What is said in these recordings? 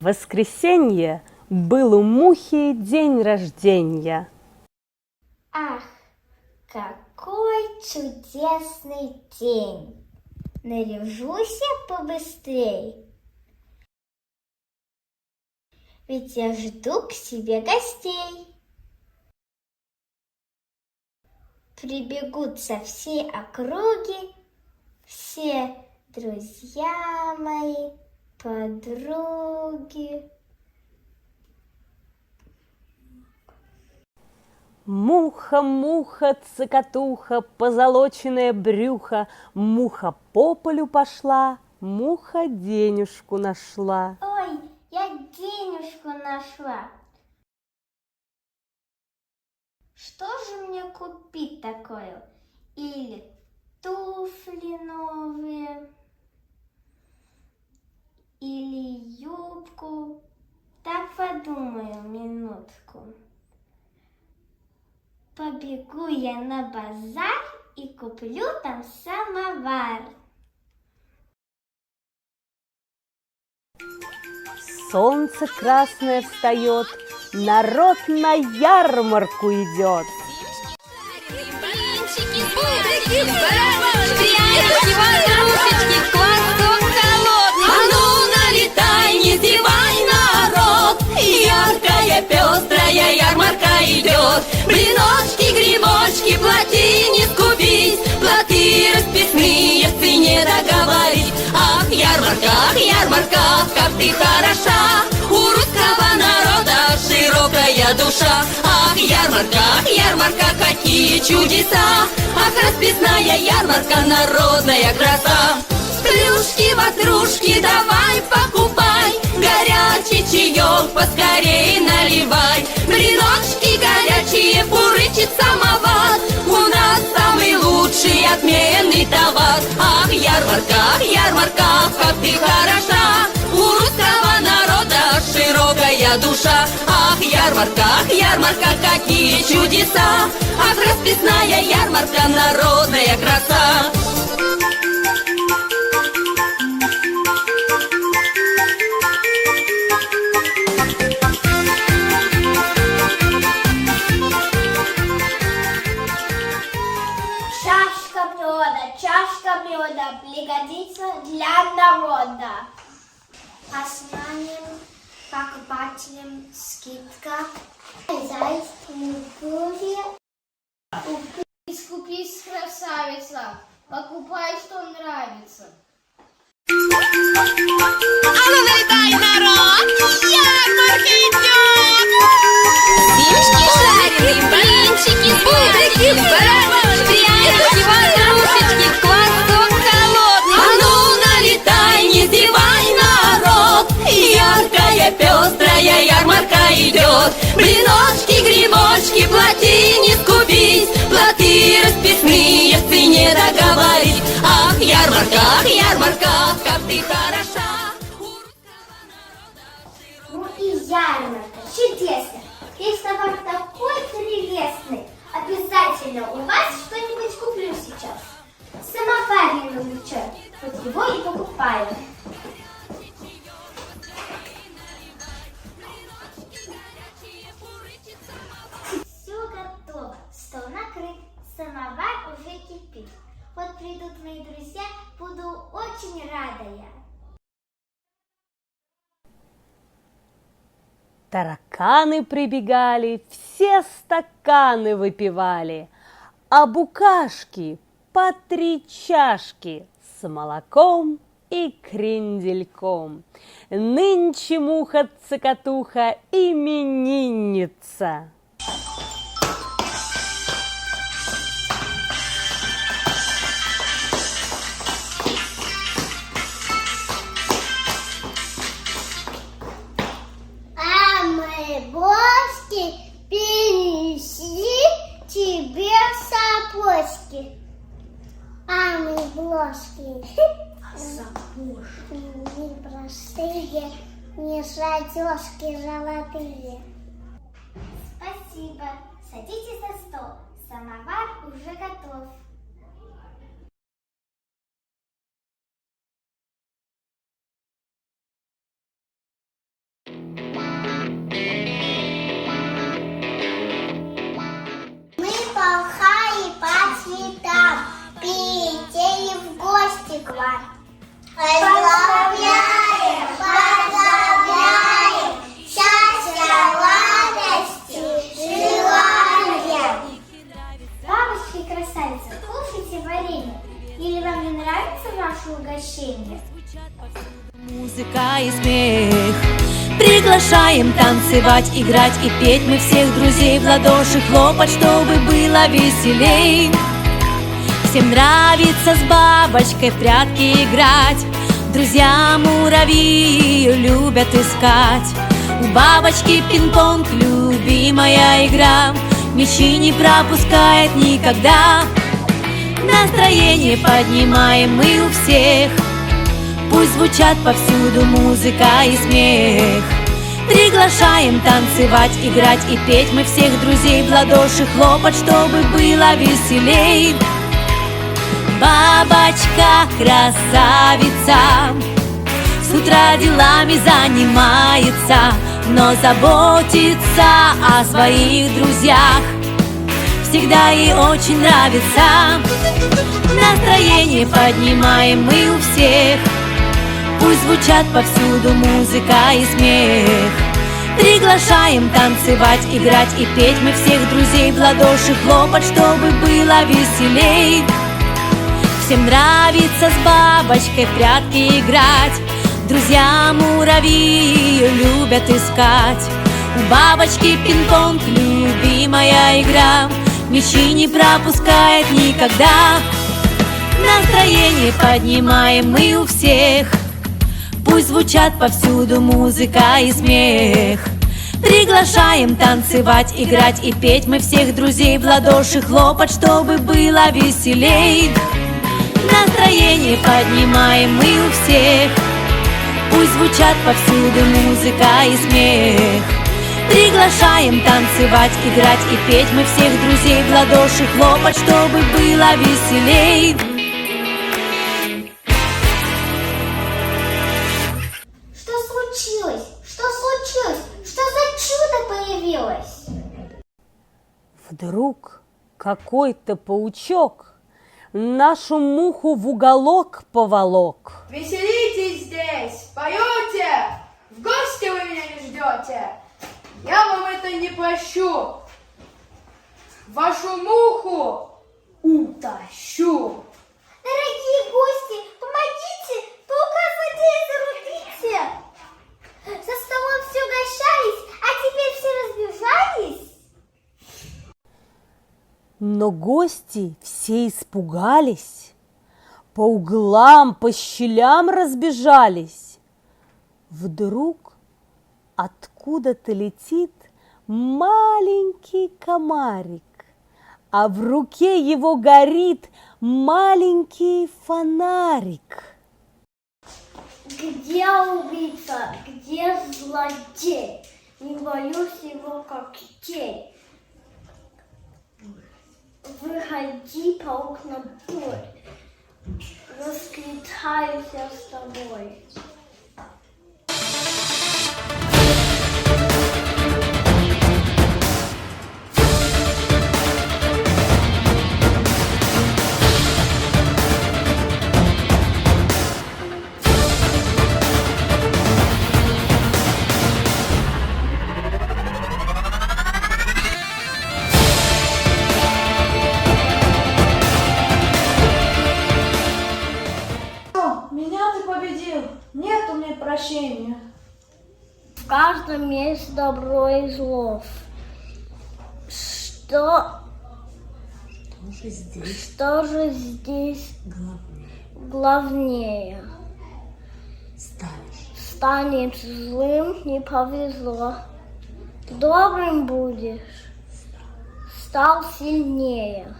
В воскресенье был у мухи день рождения. Ах, какой чудесный день! Наряжусь я побыстрей, ведь я жду к себе гостей. Прибегут со всей округи все друзья мои, подруги. Муха, муха, цокотуха, позолоченное брюхо, муха по полю пошла, муха денежку нашла. Ой, я денежку нашла. Что же мне купить такое? Или туфли новые, или юбку? Так подумаю минутку. Побегу я на базар и куплю там самовар. Солнце красное встает, народ на ярмарку идет. Яркая, пестрая ярмарка идет. Блиночки, грибочки, плотинец купить, плоты расписные в цене договорить. Ах, ярмарка, как ты хороша, у русского народа широкая душа. Ах, ярмарка, какие чудеса, ах, расписная ярмарка, народная краса. Плюшки, ватрушки, давай покупай, горячий чаек поскорей наливай. Блиночки горячие, пурычит самовар, у нас самый лучший отменный товар. Ах, ярмарка, как ты хороша, у русского народа широкая душа. Ах, ярмарка, какие чудеса, ах, расписная ярмарка, народная краса. Чашка меда пригодится для народа. Основным покупателям скидка. Зайц, мугури. Купись, красавица, покупай, что нравится. А ну налетай, народ, ярмарка идет! Семечки жареные, блинчики, бублики, пряники, ватрушечки, квасок холодный. А ну налетай, не зевай, народ! Яркая, пестрая ярмарка идет. Блиночки, грибочки, плотинец купить, плоты расписные в цене договорить. Ах, ярмарка, как ты хороша, у русского народа широкая. Ну и ярмарка, чудесно. Весь товар такой прелестный. Обязательно у вас что-нибудь куплю сейчас. Самовар не выключаю, вот его и покупаю. Все готово, стол накрыт, самовар уже кипит. Вот придут мои друзья, буду очень рада я. Тараканы прибегали, все стаканы выпивали, а букашки по 3 чашки с молоком и крендельком. Нынче муха-цокотуха именинница. Бошки, принеси тебе сапожки. А мы бложки. Сапожки. Не простые, не шатёшки золотые. Спасибо. Садитесь за стол. Самовар уже готов. испекла. Поздравляем, поздравляем, счастья, радости, желаем. Бабушки и красавицы, кушайте варенье. Или вам не нравится ваше угощение? Музыка и смех. Приглашаем танцевать, играть и петь мы всех друзей, в ладоши хлопать, чтобы было веселей. Всем нравится с бабочкой в прятки играть, друзья муравьи любят искать. У бабочки пинг-понг любимая игра, мячи не пропускает никогда. Настроение поднимаем мы у всех, пусть звучат повсюду музыка и смех. Приглашаем танцевать, играть и петь мы всех друзей, в ладоши хлопать, чтобы было веселей. Бабочка красавица с утра делами занимается, но заботится о своих друзьях всегда ей очень нравится. Настроение поднимаем мы у всех, пусть звучат повсюду музыка и смех. Приглашаем танцевать, играть и петь мы всех друзей, в ладоши хлопать, чтобы было веселей. Всем нравится с бабочкой в прятки играть, друзья муравьи любят искать. У бабочки пинг-понг любимая игра, мячи не пропускает никогда. Настроение поднимаем мы у всех, пусть звучат повсюду музыка и смех. Приглашаем танцевать, играть и петь мы всех друзей, в ладоши хлопать, чтобы было веселей. Настроение поднимаем мы у всех, пусть звучат повсюду музыка и смех. Приглашаем танцевать, играть и петь мы всех друзей, в ладоши хлопать, чтобы было веселей. Что случилось? Что случилось? Что за чудо появилось? Вдруг какой-то паучок нашу муху в уголок поволок. Веселитесь здесь, поете, в гости вы меня не ждете. Я вам это не прощу. Вашу муху утащу. Дорогие гости, помогите, паука-злодея зарубите. За столом все угощались, а теперь все разбежались. Но гости все испугались, по углам, по щелям разбежались. Вдруг откуда-то летит маленький комарик, а в руке его горит маленький фонарик. Где убийца? Где злодей? Не боюсь его когтей. Выходи, паук, на бой. Расквитаюсь я с тобой. Меня ты победил, нет у меня прощения. В каждом есть добро и зло. Что же здесь главнее? Станешь злым, не повезло. Добрым будешь, стал сильнее.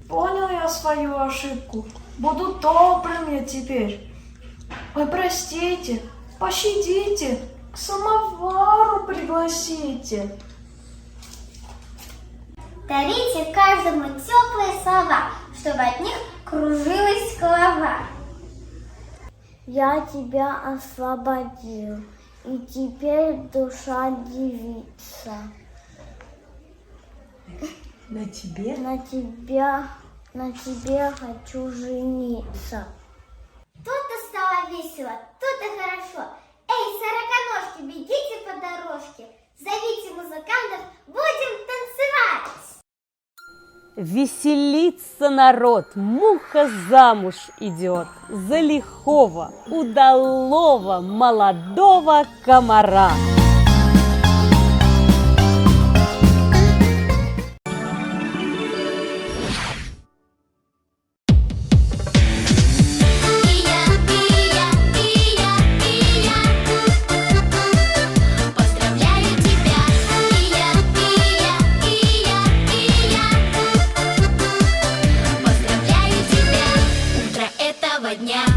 Понял я свою ошибку, буду добрым я теперь. Ой, простите, пощадите, к самовару пригласите. Дарите каждому теплые слова, чтобы от них кружилась голова. Я тебя освободил, и теперь душа девица. На тебе хочу жениться. весело, тут и хорошо. Эй, сороконожки, бегите по дорожке. Зовите музыкантов, будем танцевать. Веселится народ, муха замуж идет за лихого, удалого, молодого комара. Дня